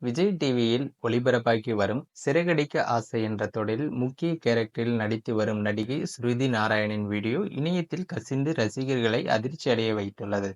விஜய் டிவியில் ஒளிபரப்பாகி வரும் சிறகடிக்க ஆசை என்ற தொடரில் முக்கிய கேரக்டரில் நடித்து வரும் நடிகை ஸ்ருதி நாராயணின் வீடியோ இணையத்தில் கசிந்து ரசிகர்களை அதிர்ச்சி அடைய வைத்துள்ளது.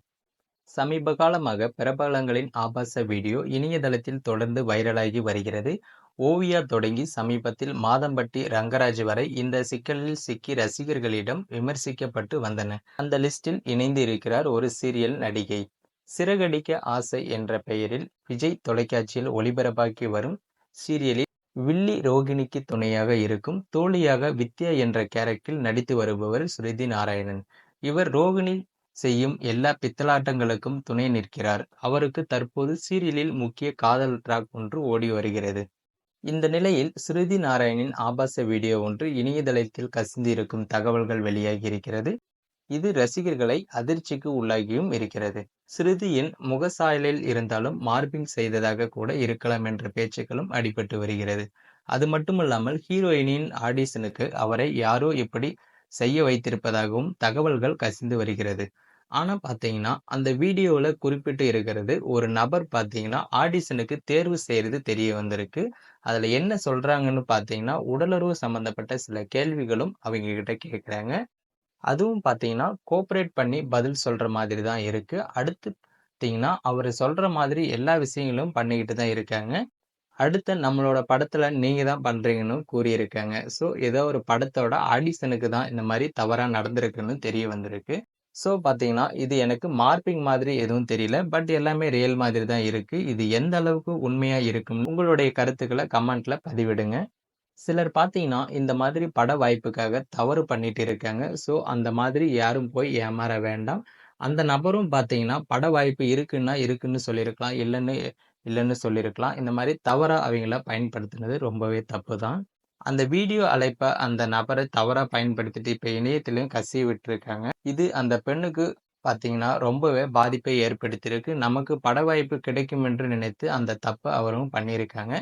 சமீப காலமாக பிரபலங்களின் ஆபாச வீடியோ இணையதளத்தில் தொடர்ந்து வைரலாகி வருகிறது. ஓவியா தொடங்கி சமீபத்தில் மாதம்பட்டி ரங்கராஜ் வரை இந்த சிக்கலில் சிக்கி ரசிகர்களிடம் விமர்சிக்கப்பட்டு வந்தன. அந்த லிஸ்டில் இணைந்து இருக்கிறார் ஒரு சீரியல் நடிகை. சிறகடிக்க ஆசை என்ற பெயரில் விஜய் தொலைக்காட்சியில் ஒளிபரப்பாக்கி வரும் சீரியலில் வில்லி ரோகிணிக்கு துணையாக இருக்கும் தோழியாக வித்யா என்ற கேரக்டரில் நடித்து வருபவர் ஸ்ருதி நாராயணன். இவர் ரோகிணி செய்யும் எல்லா பித்தலாட்டங்களுக்கும் துணை நிற்கிறார். அவருக்கு தற்போது சீரியலில் முக்கிய காதல் ட்ராக் ஒன்று ஓடி வருகிறது. இந்த நிலையில் ஸ்ருதி நாராயணின் ஆபாச வீடியோ ஒன்று இணையதளத்தில் கசிந்து இருக்கும் தகவல்கள் வெளியாகி இருக்கிறது. இது ரசிகர்களை அதிர்ச்சிக்கு உள்ளாகியும் இருக்கிறது. ஸ்ருதியின் முகசாயலில் இருந்தாலும் மார்பிங் செய்ததாக கூட இருக்கலாம் என்ற பேச்சுக்களும் அடிபட்டு வருகிறது. அது மட்டுமல்லாமல் ஹீரோயினின் ஆடிஷனுக்கு அவரை யாரோ இப்படி செய்ய வைத்திருப்பதாகவும் தகவல்கள் கசிந்து வருகிறது. ஆனா பாத்தீங்கன்னா அந்த வீடியோல குறிப்பிட்டு இருக்கிறது ஒரு நபர் பாத்தீங்கன்னா ஆடிஷனுக்கு தேர்வு செய்யறது தெரிய வந்திருக்கு. அதுல என்ன சொல்றாங்கன்னு பாத்தீங்கன்னா உடலுறவு சம்பந்தப்பட்ட சில கேள்விகளும் அவங்க கிட்ட கேட்கிறாங்க. அதுவும் பார்த்தீங்கன்னா, கோஆப்பரேட் பண்ணி பதில் சொல்ற மாதிரி தான் இருக்கு. அடுத்து பார்த்தீங்கன்னா, அவரு சொல்ற மாதிரி எல்லா விஷயங்களும் பண்ணிக்கிட்டு தான் இருக்காங்க. அடுத்த நம்மளோட படத்துல நீங்க தான் பண்றீங்கன்னு கூறியிருக்காங்க. ஸோ, ஏதோ ஒரு படத்தோட ஆடிஷனுக்கு தான் இந்த மாரி தவறா நடந்திருக்குன்னு தெரிய வந்திருக்கு. ஸோ, பார்த்தீங்கன்னா, இது எனக்கு மார்பிங் மாதிரி எதுவும் தெரியல. பட் எல்லாமே ரியல் மாதிரி தான் இருக்கு. இது எந்த அளவுக்கு உண்மையா இருக்கும்? உங்களுடைய கருத்துக்கள கமெண்ட்ல பதிவிடுங்க. சிலர் பார்த்தீங்கன்னா, இந்த மாதிரி பட வாய்ப்புக்காக தவறு பண்ணிட்டு இருக்காங்க. ஸோ, அந்த மாதிரி யாரும் போய் ஏமாற வேண்டாம். அந்த நபரும் பார்த்தீங்கன்னா, பட வாய்ப்பு இருக்குன்னா இருக்குன்னு சொல்லியிருக்கலாம். இல்லன்னு சொல்லியிருக்கலாம். இந்த மாரி தவறா அவைங்கள பயன்படுத்தினது ரொம்பவே தப்பு தான். அந்த வீடியோ அழைப்ப அந்த நபர தவறா பயன்படுத்திட்டு இப்ப இணையத்திலும் கசிய விட்டுருக்காங்க. இது அந்த பெண்ணுக்கு பார்த்தீங்கன்னா, ரொம்பவே பாதிப்பை ஏற்படுத்தியிருக்கு. நமக்கு பட வாய்ப்பு கிடைக்கும் என்று நினைத்து அந்த தப்ப அவரும் பண்ணியிருக்காங்க.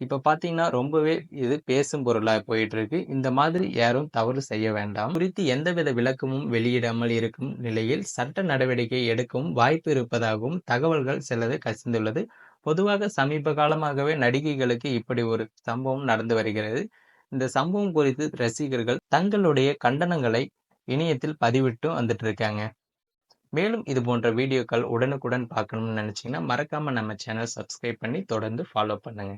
இப்ப பார்த்தீங்கன்னா, ரொம்பவே இது பேசும் பொருளா போயிட்டு இருக்கு. இந்த மாதிரி யாரும் தவறு செய்ய வேண்டாம். குறித்து எந்தவித விளக்கமும் வெளியிடாமல் இருக்கும் நிலையில் சட்ட நடவடிக்கை எடுக்கவும் வாய்ப்பு இருப்பதாகவும் தகவல்கள் சிலது கசிந்துள்ளது. பொதுவாக சமீப காலமாகவே நடிகைகளுக்கு இப்படி ஒரு சம்பவம் நடந்து வருகிறது. இந்த சம்பவம் குறித்து ரசிகர்கள் தங்களுடைய கண்டனங்களை இணையத்தில் பதிவிட்டும் வந்துட்டு இருக்காங்க. மேலும் இது போன்ற வீடியோக்கள் உடனுக்குடன் பார்க்கணும்னு நினைச்சீங்கன்னா மறக்காம நம்ம சேனல் சப்ஸ்கிரைப் பண்ணி தொடர்ந்து ஃபாலோ பண்ணுங்க.